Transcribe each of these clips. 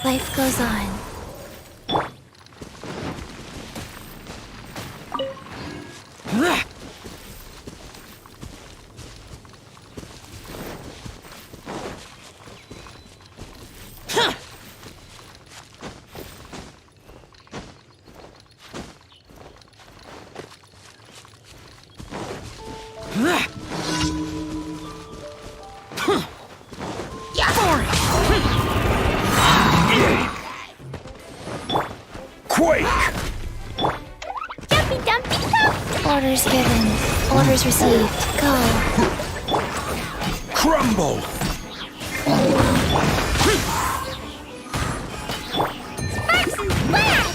Life goes on. Quake! Dumpy dumpy dump! Orders given. Orders received. Go. Crumble! Sparks and splash!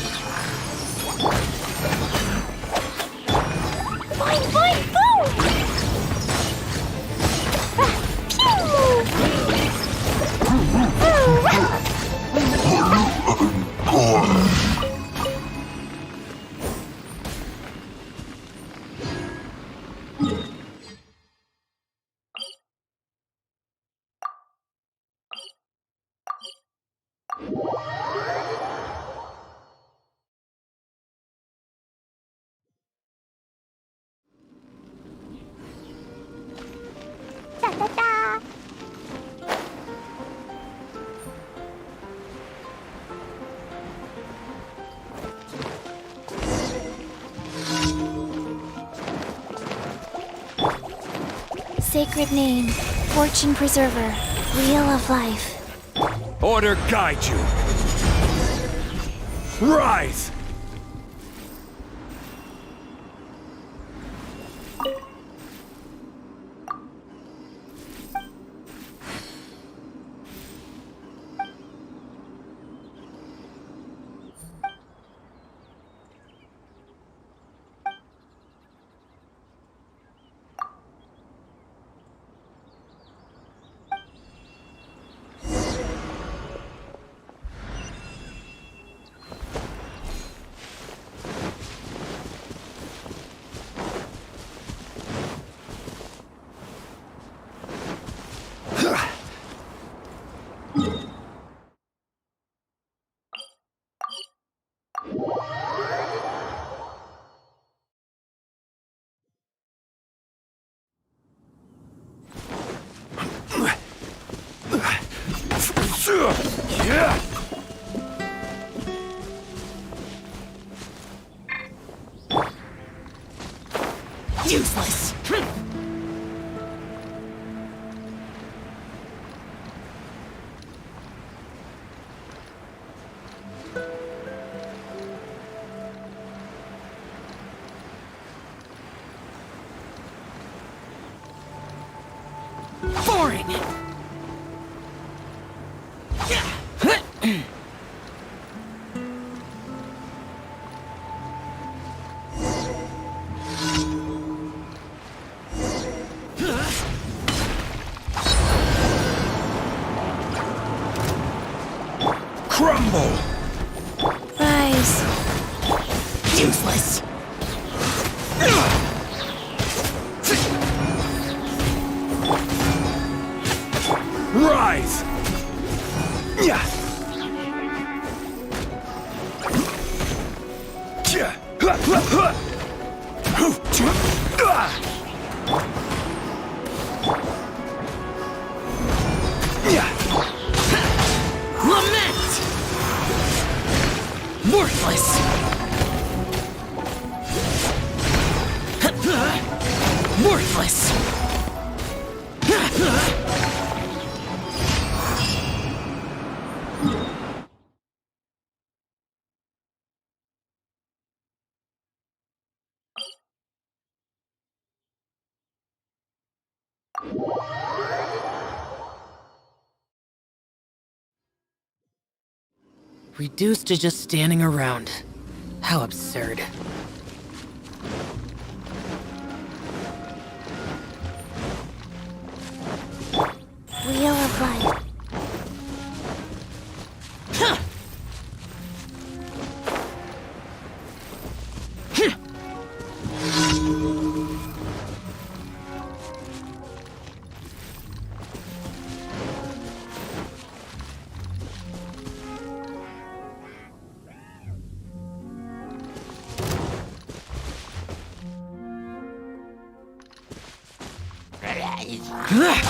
Boing boing boom! Da da da! Sacred name, fortune preserver, wheel of life. Order guide you! Rise! Yeah! Useless! Boring! Crumble! Rise. Useless! Rise! Yeah! Lament! Worthless! Worthless! Reduced to just standing around. How absurd. Wheel of life.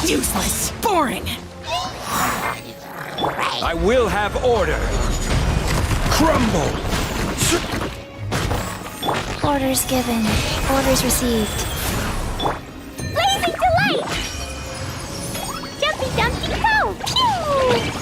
Useless. Boring. I will have order. Crumble. Orders given. Orders received. Blazing delight! Jumpy dumpy go! Pew!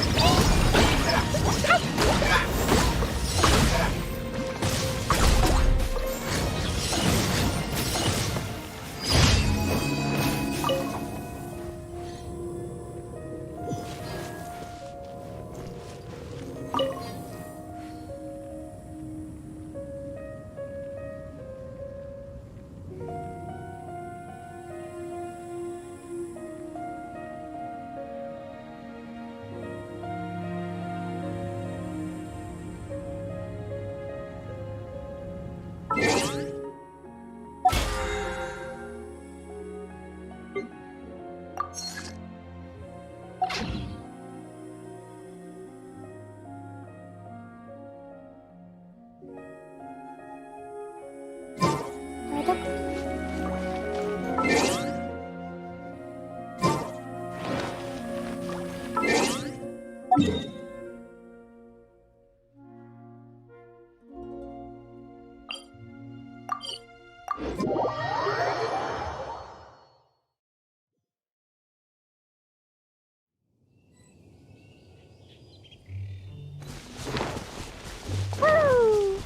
Woo!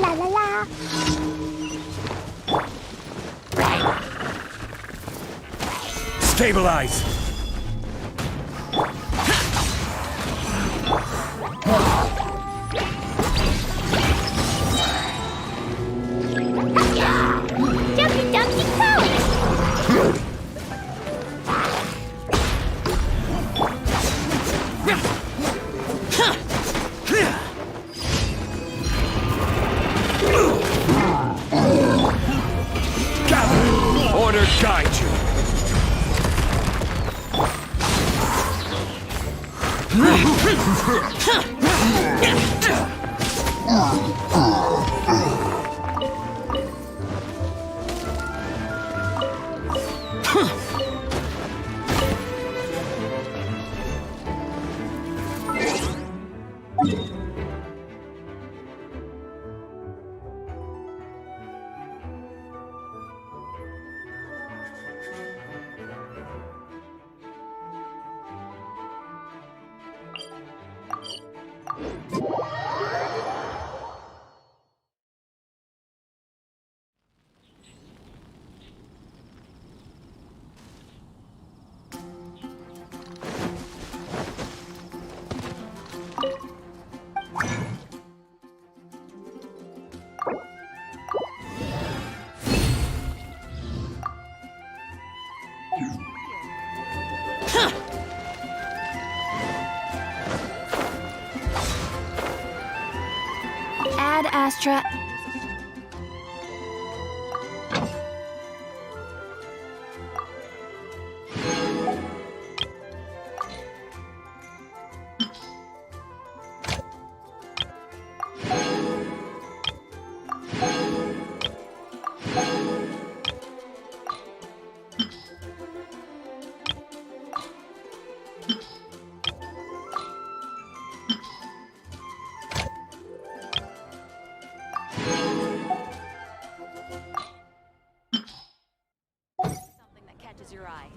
La la la! Stabilize. Jumpy dumpy go! Gather. Order guide you. Ad Astra. Something that catches your eye.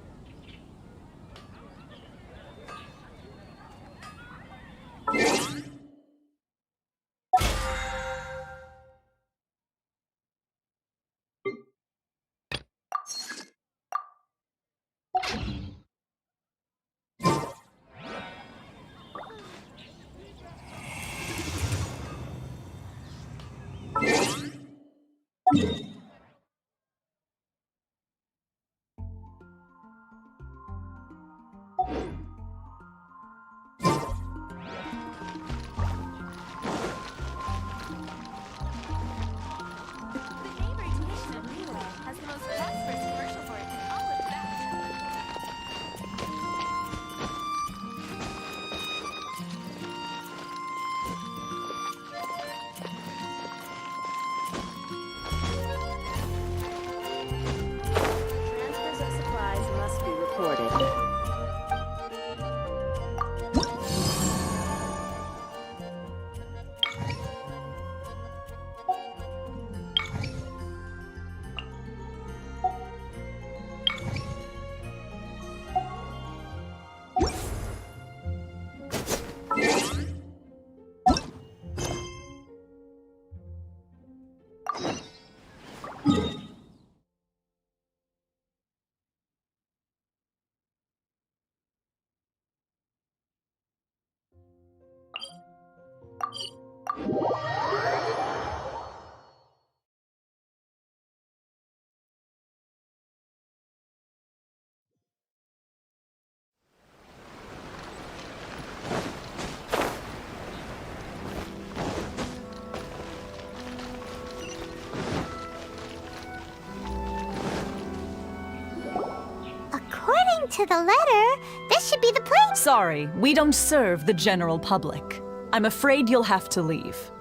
to the letter, this should be the place. Sorry, we don't serve the general public. I'm afraid you'll have to leave.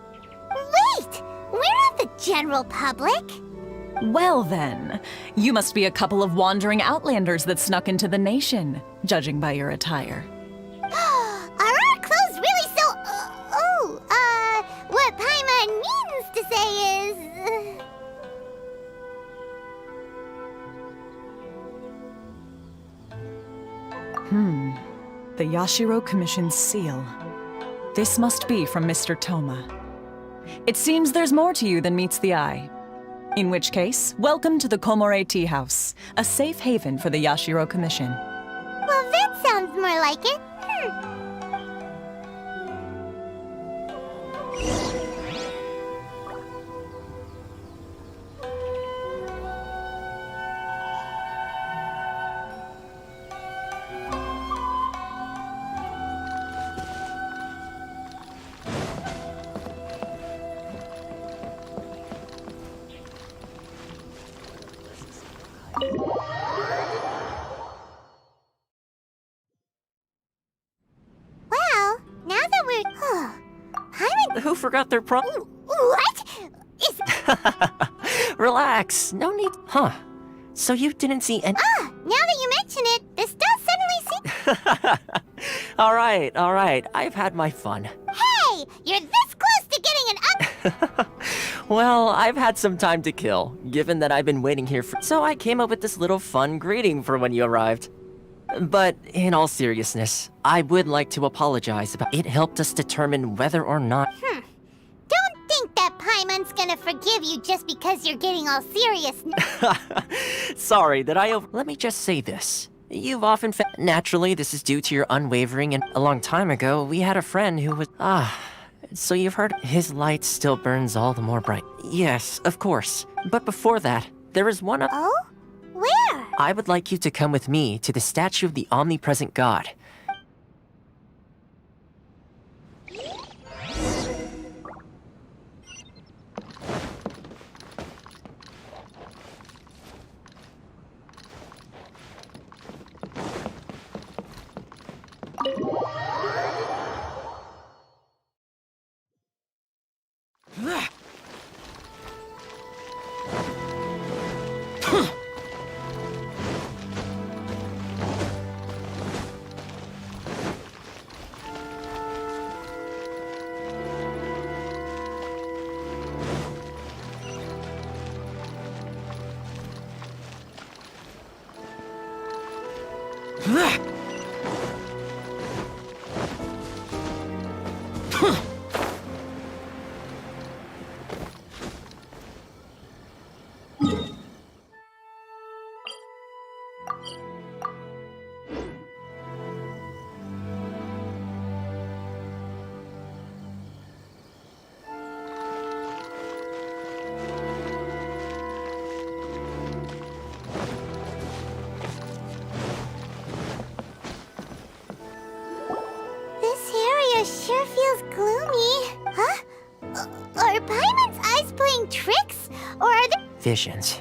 Wait! We're not the general public. Well then, you must be a couple of wandering outlanders that snuck into the nation, judging by your attire. Are our clothes really so... what Paimon means to say is... The Yashiro Commission's seal. This must be from Mr. Toma. It seems there's more to you than meets the eye. In which case, welcome to the Komore Tea House, a safe haven for the Yashiro Commission. Well, that sounds more like it. Well, now that we're... Paimon... Who forgot their pro- What? Is... Relax, no need- Huh. So you didn't see any- now that you mention it, this does suddenly seem... Alright, I've had my fun. Hey! You're this close to getting an up... Well, I've had some time to kill, given that I've been waiting here for- So I came up with this little fun greeting for when you arrived. But in all seriousness, I would like to apologize about it helped us determine whether or not- Don't think that Paimon's gonna forgive you just because you're getting all serious. Sorry that I Let me just say this. You've often Naturally, this is due to your unwavering and a long time ago, we had a friend who was- So you've heard his light still burns all the more bright. Yes, of course. But before that, there is one Oh? Where? I would like you to come with me to the statue of the omnipresent god. This area sure feels gloomy. Huh? Are Paimon's eyes playing tricks? Or are they Visions.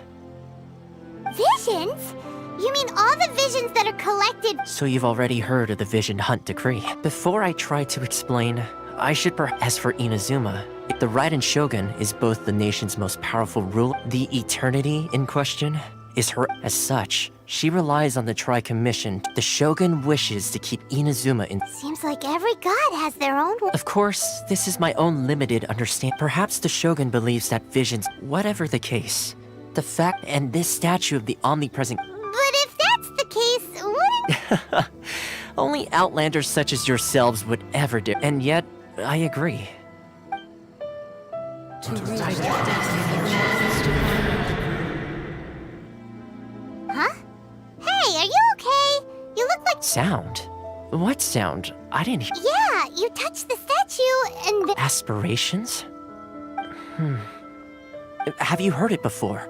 visions? You mean all the visions that are collected? So you've already heard of the Vision Hunt Decree. Before I try to explain, I should As for Inazuma, the Raiden Shogun is both the nation's most powerful ruler. The eternity in question is her. As such, she relies on the Tri-Commission. The Shogun wishes to keep Inazuma in. Seems like every god has their own... Of course, this is my own limited understanding. Perhaps the Shogun believes that visions, whatever the case, the fact and this statue of the omnipresent. But if that's the case, wouldn't... Only outlanders such as yourselves would ever do. And yet, I agree. Huh? Hey, are you okay? You look like... Sound? What sound? I didn't hear. Yeah, you touched the statue and... Aspirations? Have you heard it before?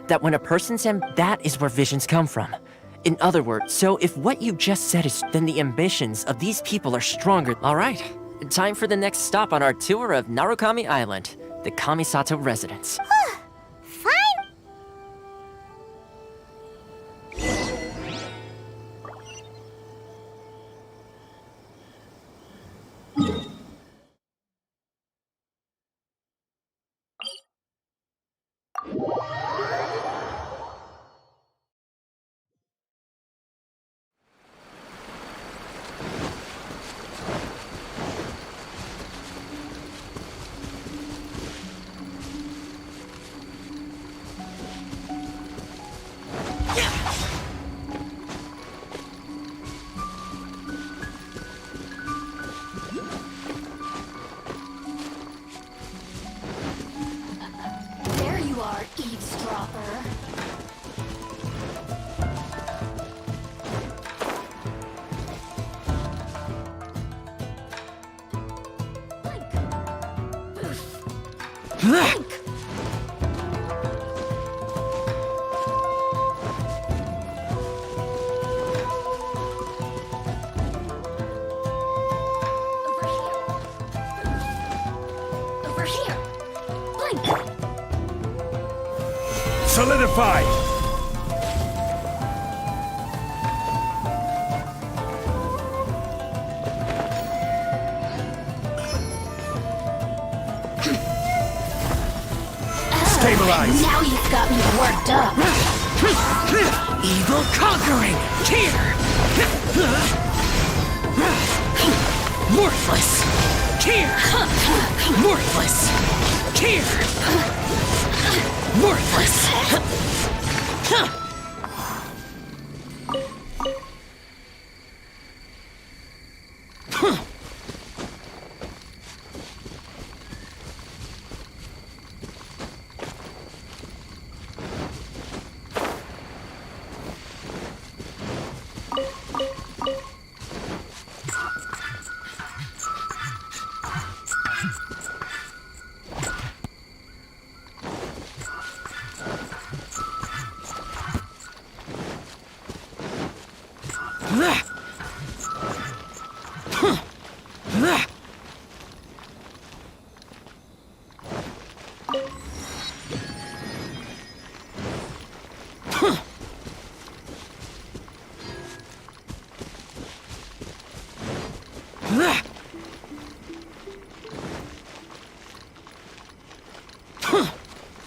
That when a person's that is where visions come from. In other words, so if what you just said is, then the ambitions of these people are stronger. All right, time for the next stop on our tour of Narukami Island, the Kamisato residence. Fine. Over here. Blink. Solidify! Stabilize! Now you've got me worked up. Evil conquering! Here! Worthless! Here! Worthless! Here! Worthless!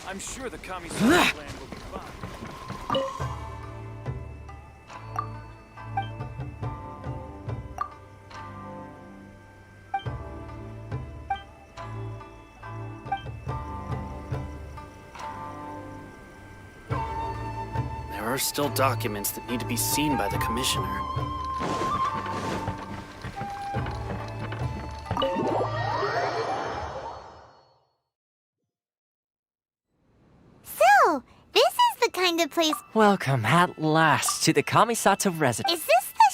I'm sure the Kami-sama plan will be fine. There are still documents that need to be seen by the Commissioner. So, this is the kind of place. Welcome at last to the Kamisato residence. Is this the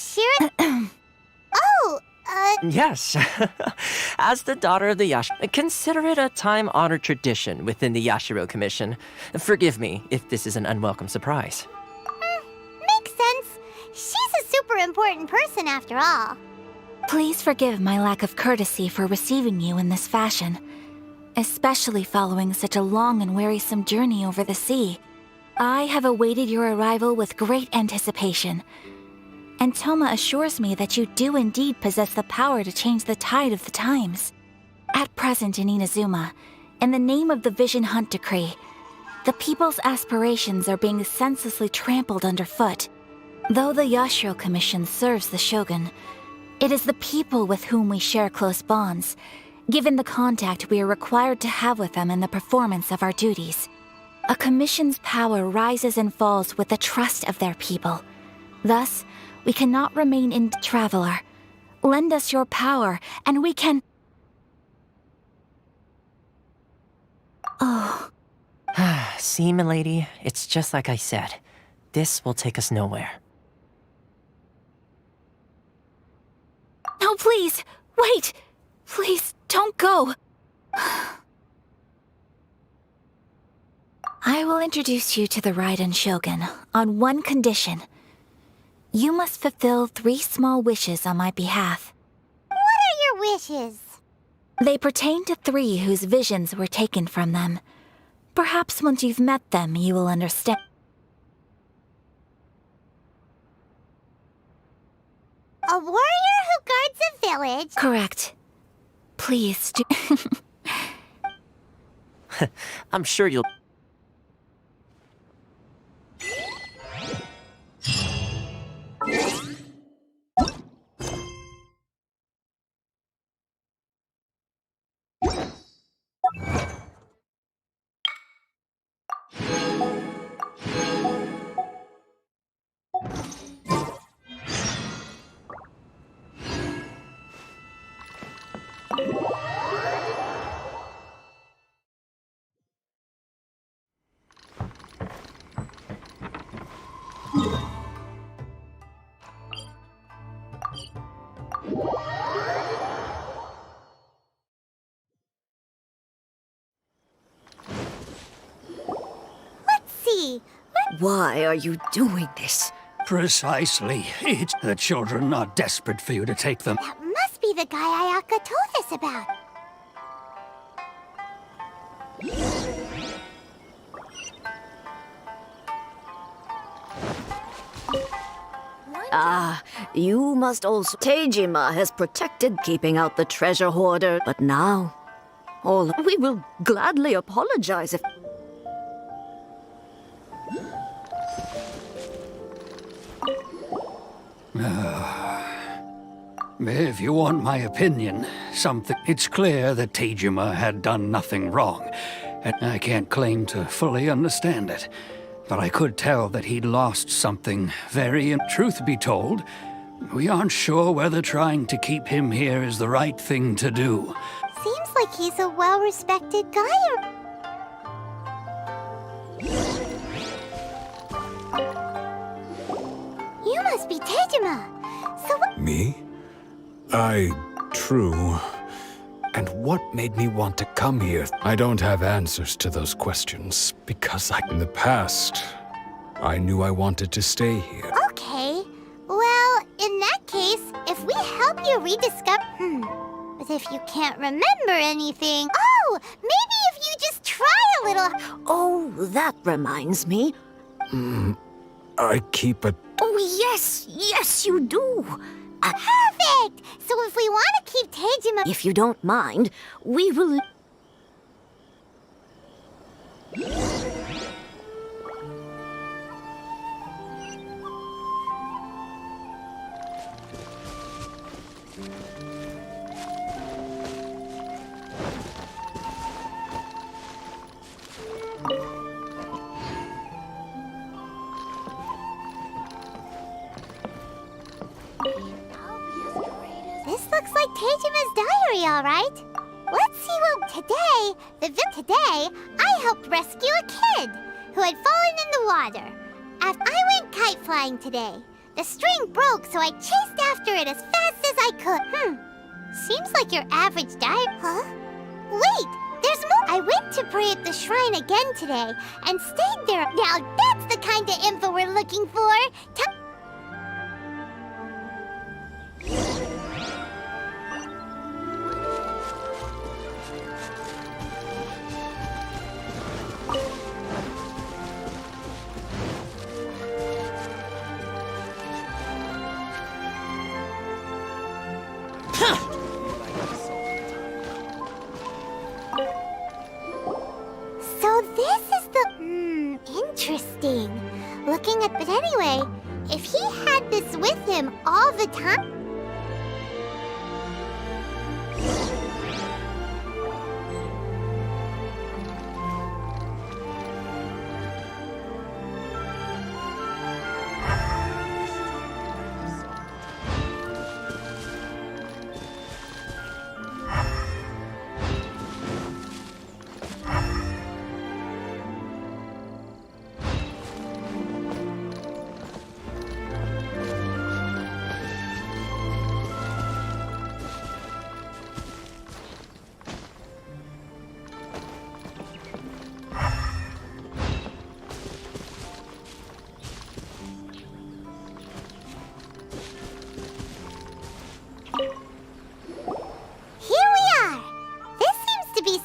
Shira? Oh, Yes. As the daughter of the Yashiro, consider it a time-honored tradition within the Yashiro Commission. Forgive me if this is an unwelcome surprise. makes sense. She's a super important person after all. Please forgive my lack of courtesy for receiving you in this fashion, especially following such a long and wearisome journey over the sea. I have awaited your arrival with great anticipation, and Toma assures me that you do indeed possess the power to change the tide of the times. At present in Inazuma, in the name of the Vision Hunt Decree, the people's aspirations are being senselessly trampled underfoot. Though the Yashiro Commission serves the Shogun, it is the people with whom we share close bonds, given the contact we are required to have with them in the performance of our duties. A commission's power rises and falls with the trust of their people. Thus, we cannot remain in traveler. Lend us your power, and we can... Oh. See, milady, it's just like I said. This will take us nowhere. No, please! Wait! Please, don't go! I will introduce you to the Raiden Shogun on one condition. You must fulfill 3 small wishes on my behalf. What are your wishes? They pertain to 3 whose visions were taken from them. Perhaps once you've met them, you will understand. A warrior who guards a village? Correct. Please do... I'm sure you'll... Why are you doing this? Precisely. It's the children are desperate for you to take them. That must be the guy Ayaka told us about. Ah, you must also... Tejima has protected keeping out the treasure hoarder, but now... we will gladly apologize if... If you want my opinion, it's clear that Tejima had done nothing wrong, and I can't claim to fully understand it. But I could tell that he'd lost something very... Truth be told, we aren't sure whether trying to keep him here is the right thing to do. Seems like he's a well-respected guy. You must be Tejima. So what... Me? True. And what made me want to come here? I don't have answers to those questions, because in the past, I knew I wanted to stay here. Okay. Well, in that case, if we help you rediscover... But if you can't remember anything... Oh! Maybe if you just try a little... Oh, that reminds me. I keep a... Oh, yes, you do. Perfect! So if we want to keep Tejima... If you don't mind, we will... This looks like Tejima's diary, all right. Let's see what... Today, I helped rescue a kid who had fallen in the water. After I went kite flying today. The string broke, so I chased after it as fast as I could. Seems like your average diary... Huh? Wait, there's more. I went to pray at the shrine again today and stayed there. Now that's the kind of info we're looking for. So this is the... interesting. Looking at... But anyway, if he had this with him all the time...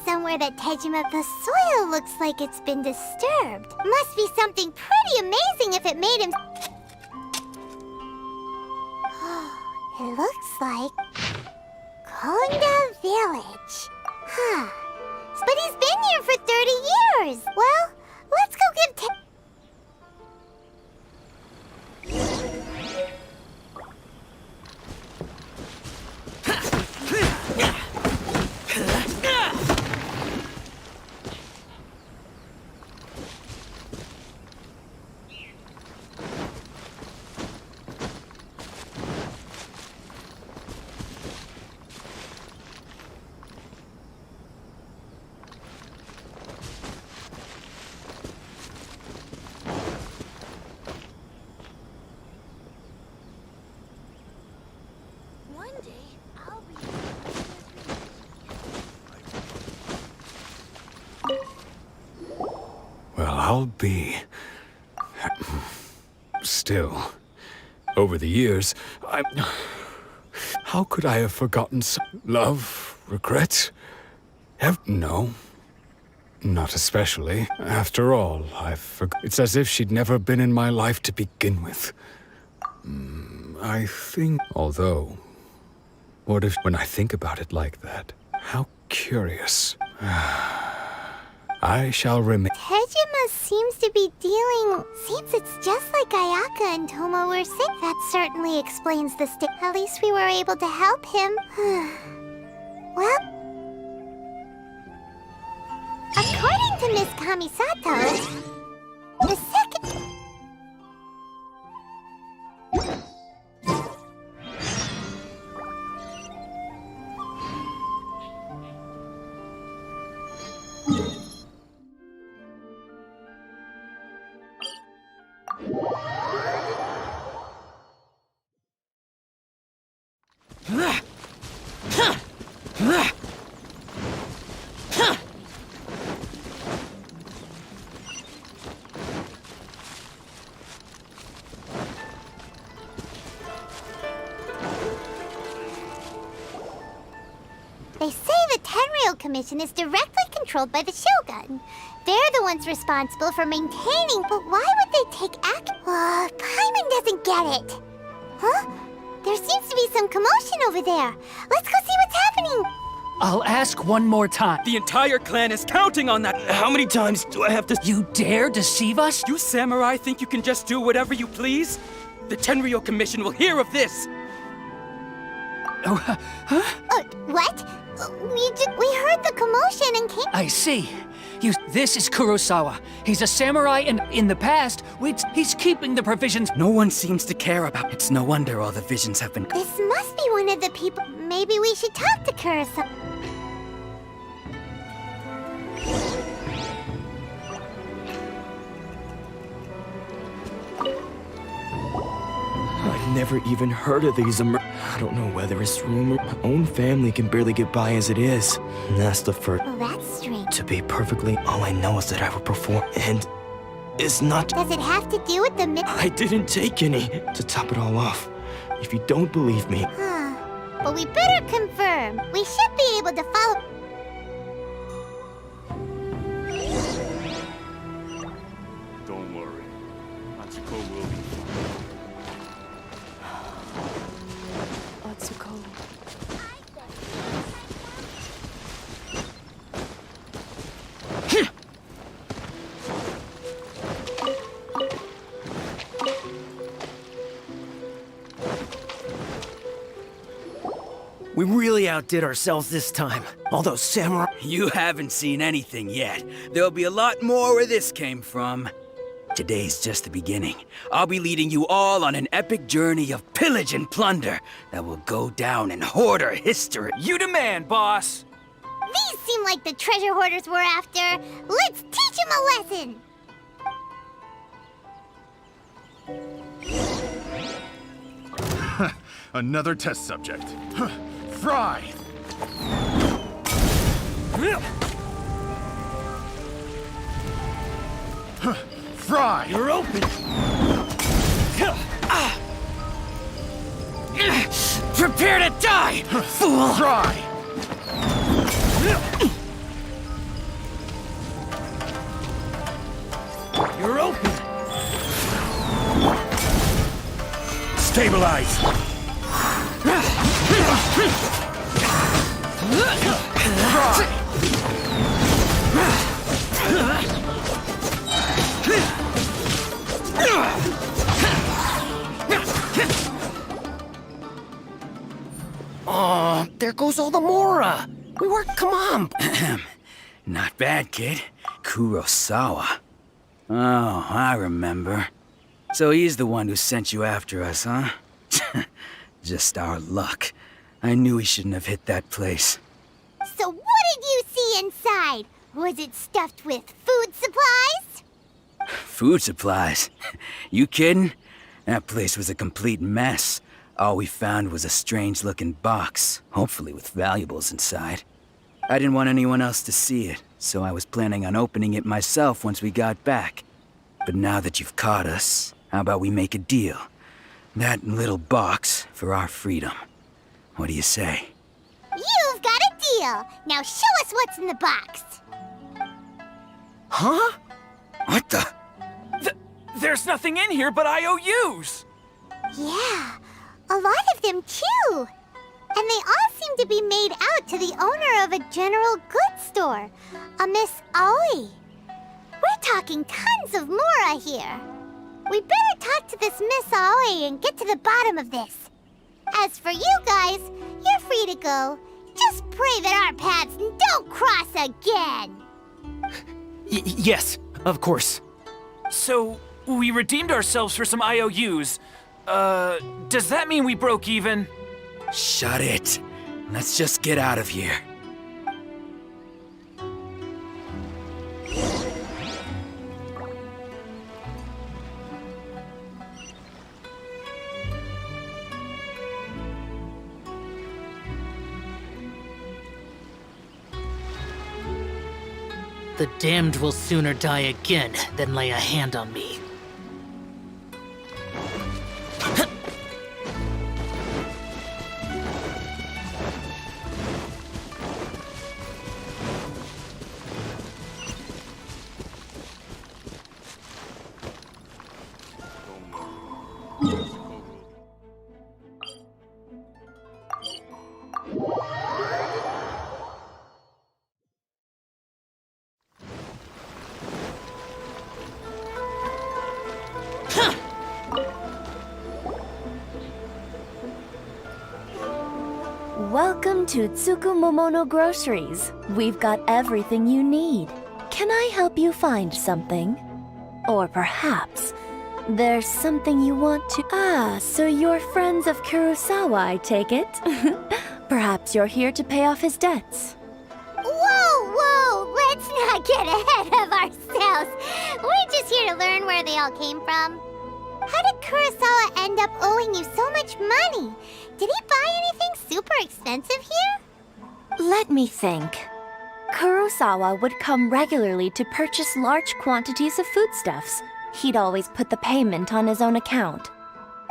Somewhere that Tejima, the soil looks like it's been disturbed. Must be something pretty amazing if it made him... It looks like... Konda Village. Huh. But he's been here for 30 years. Well, let's go give Well, I'll be... Still, over the years, how could I have forgotten love, regret? No. Not especially. After all, it's as if she'd never been in my life to begin with. I think... Although... What if, when I think about it like that, how curious. I shall remain... Tejima seems to be dealing... Seems it's just like Ayaka and Toma were sick. That certainly explains the state. At least we were able to help him. Well... According to Miss Kamisato, the second... They say the Tenryou Commission is directly controlled by the Shogun. They're the ones responsible for maintaining, but why would they take action? Paimon doesn't get it. Huh? There seems to be some commotion over there. Let's go see what's happening. I'll ask one more time. The entire clan is counting on that. How many times do I have to... You dare deceive us? You samurai think you can just do whatever you please? The Tenryou Commission will hear of this. What? We heard the commotion and came... I see. This is Kurosawa. He's a samurai, and in the past, he's keeping the provisions. No one seems to care about... It's no wonder all the visions have been... This must be one of the people... Maybe we should talk to Kurosawa. I've never even heard of these I don't know whether it's rumor. My own family can barely get by as it is. And that's the first... Oh, that's strange. To be perfectly, all I know is that I will perform, and it's not... Does it have to do with the... I didn't take any. To top it all off, if you don't believe me... But we better confirm. We should be able to follow... Don't worry. Atsuko will be fine. Atsuko. We really outdid ourselves this time. Although samurai... You haven't seen anything yet. There'll be a lot more where this came from. Today's just the beginning. I'll be leading you all on an epic journey of pillage and plunder that will go down in hoarder history. You demand, boss. These seem like the treasure hoarders we're after. Let's teach them a lesson. Another test subject. Fry! Fry! You're open. Prepare to die, fool! Fry! You're open. Stabilize! Oh, there goes all the Mora. We were... Come on. Not bad, kid. Kurosawa. Oh, I remember. So he's the one who sent you after us, huh? Just our luck. I knew he shouldn't have hit that place. So what did you see inside? Was it stuffed with food supplies? Food supplies? You kidding? That place was a complete mess. All we found was a strange-looking box, hopefully with valuables inside. I didn't want anyone else to see it, so I was planning on opening it myself once we got back. But now that you've caught us, How about we make a deal? That little box for our freedom. What do you say? You've got a deal. Now show us what's in the box. Huh? What the? There's nothing in here but IOUs! Yeah, a lot of them too. And they all seem to be made out to the owner of a general goods store, a Miss Aoi. We're talking tons of Mora here. We better talk to this Miss Aoi and get to the bottom of this. As for you guys, you're free to go. Just pray that our paths don't cross again. Yes, of course. So, we redeemed ourselves for some IOUs. Does that mean we broke even? Shut it. Let's just get out of here. The damned will sooner die again than lay a hand on me. Welcome to Tsukumomono Groceries. We've got everything you need. Can I help you find something? Or perhaps there's something you want to... Ah, so you're friends of Kurosawa, I take it? Perhaps you're here to pay off his debts. Whoa! Let's not get ahead of ourselves. We're just here to learn where they all came from. How did Kurosawa end up owing you so much money? Did he buy anything super expensive here? Let me think. Kurosawa would come regularly to purchase large quantities of foodstuffs. He'd always put the payment on his own account.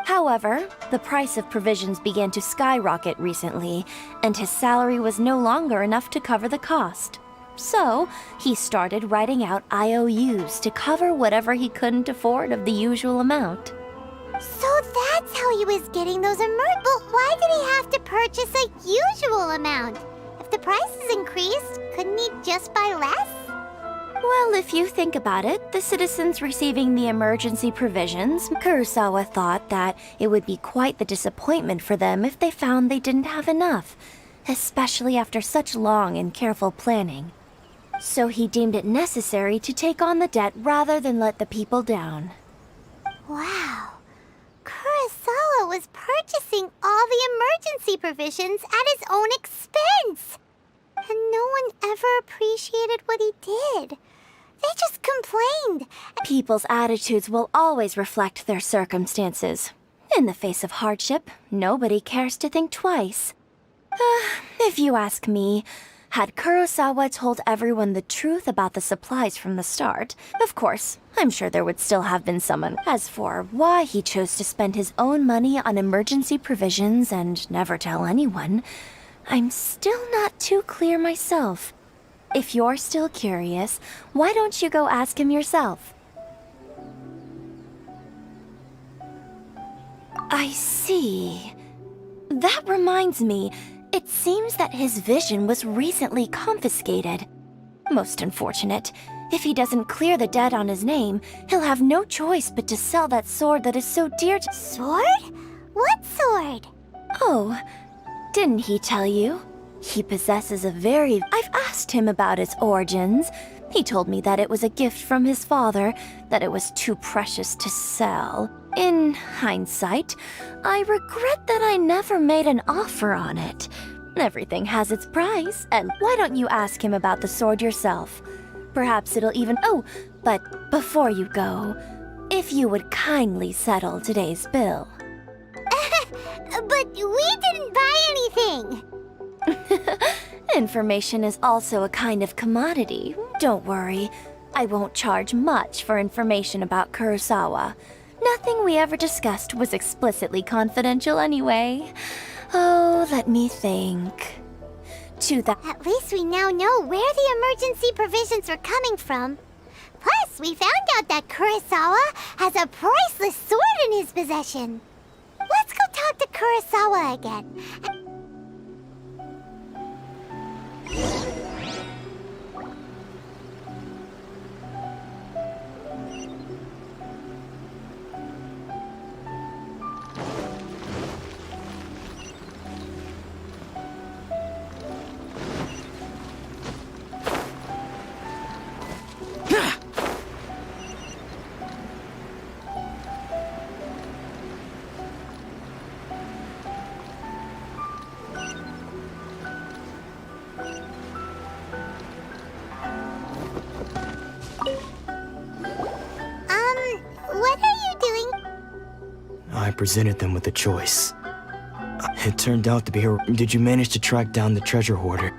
However, the price of provisions began to skyrocket recently, and his salary was no longer enough to cover the cost. So, he started writing out IOUs to cover whatever he couldn't afford of the usual amount. So that's how he was getting those But why did he have to purchase a usual amount? If the prices increased, couldn't he just buy less? Well, if you think about it, the citizens receiving the emergency provisions, Kurosawa thought that it would be quite the disappointment for them if they found they didn't have enough, especially after such long and careful planning. So he deemed it necessary to take on the debt rather than let the people down. Wow. Kurosawa was purchasing all the emergency provisions at his own expense. And no one ever appreciated what he did. They just complained. People's attitudes will always reflect their circumstances. In the face of hardship, nobody cares to think twice. If you ask me, had Kurosawa told everyone the truth about the supplies from the start, of course, I'm sure there would still have been someone. As for why he chose to spend his own money on emergency provisions and never tell anyone, I'm still not too clear myself. If you're still curious, why don't you go ask him yourself? I see. That reminds me, it seems that his vision was recently confiscated. Most unfortunate. If he doesn't clear the debt on his name, he'll have no choice but to sell that sword that is so dear to— Sword? What sword? Oh, didn't he tell you? He possesses a very— I've asked him about its origins. He told me that it was a gift from his father, that it was too precious to sell. In hindsight, I regret that I never made an offer on it. Everything has its price, and why don't you ask him about the sword yourself? Perhaps it'll even— Oh, but before you go, if you would kindly settle today's bill. But we didn't buy anything! Information is also a kind of commodity. Don't worry. I won't charge much for information about Kurosawa. Nothing we ever discussed was explicitly confidential anyway. Oh, let me think. At least we now know where the emergency provisions were coming from. Plus, we found out that Kurosawa has a priceless sword in his possession. Let's go talk to Kurosawa again. What are you doing? I presented them with a choice. It turned out to be her. Did you manage to track down the treasure hoarder?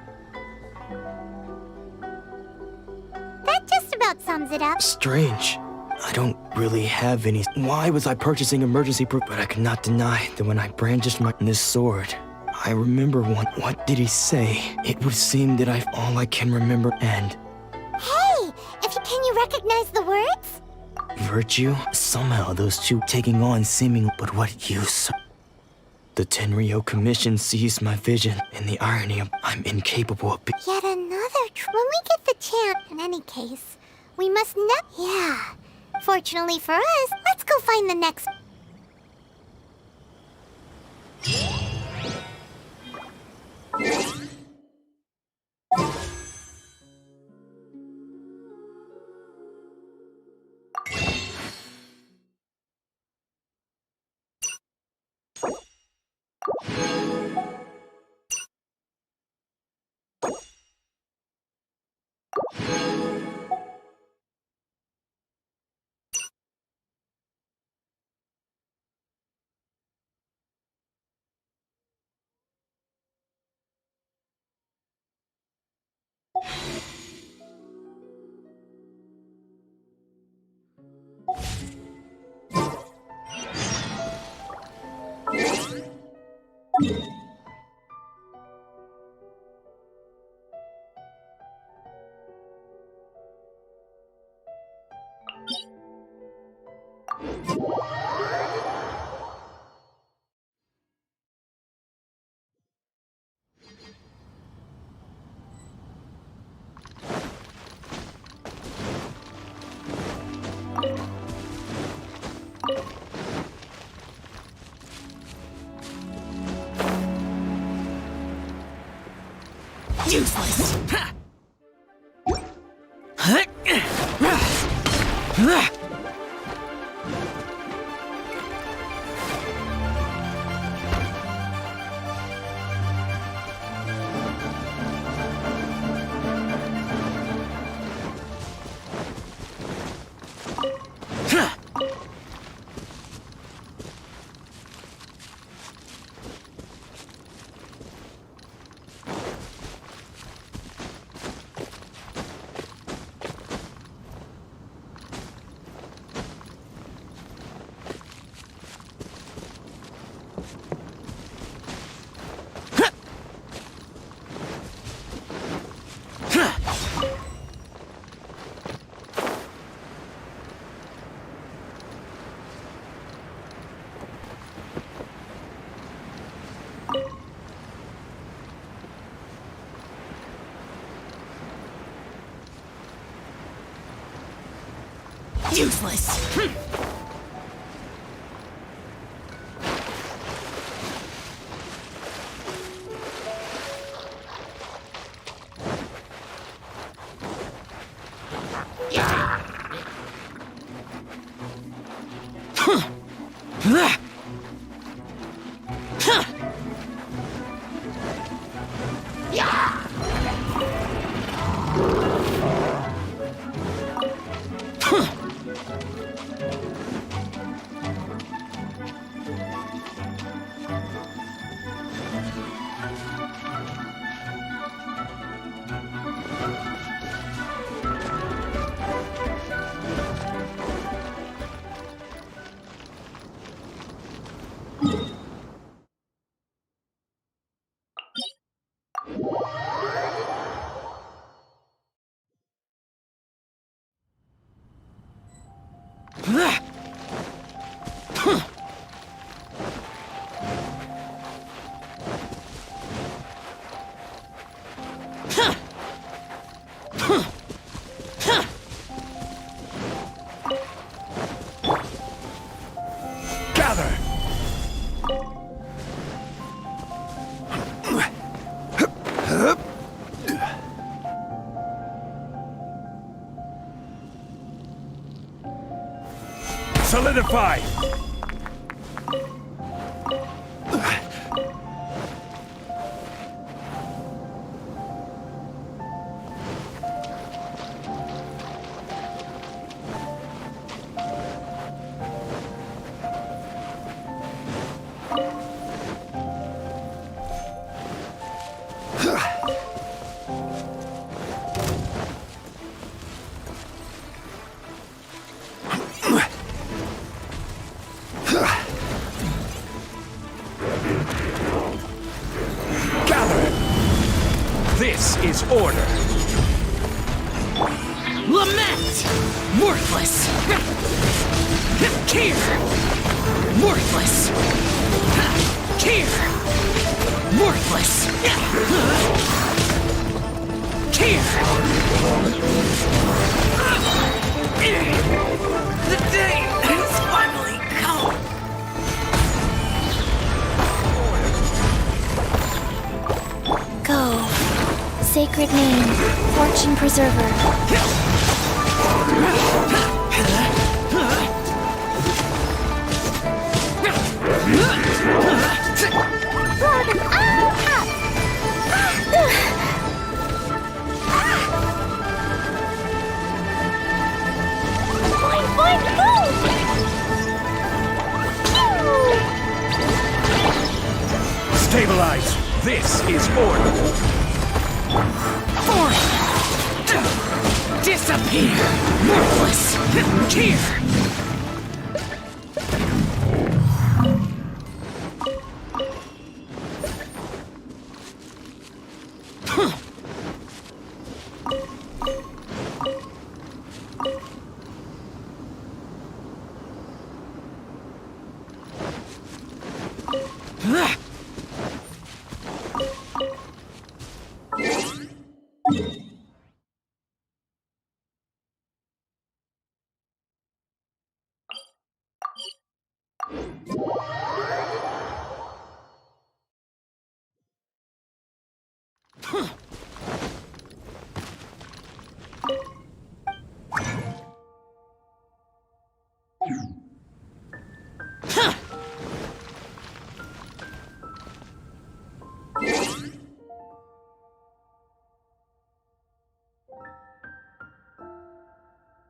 That just about sums it up. Strange. I don't really have any. Why was I purchasing emergency proof? But I could not deny that when I brandished this sword, I remember one. What did he say? It would seem that all I can remember and Hey! Can you recognize the words? virtue? Somehow those two taking on seeming, but what use? The Tenryo Commission sees my vision, and the irony of I'm incapable of Yet another when we get the chance, in any case, we must Yeah. Fortunately for us, let's go find the next... Useless! Useless! Solidify! This is order. Lament! Worthless! Keer! Worthless! Keer! Worthless! Keer! The day has finally come! Go. Sacred name, fortune preserver. Blow them all up! Boing, boing, boom! Stabilize! This is order! Disappear! Worthless! Keer!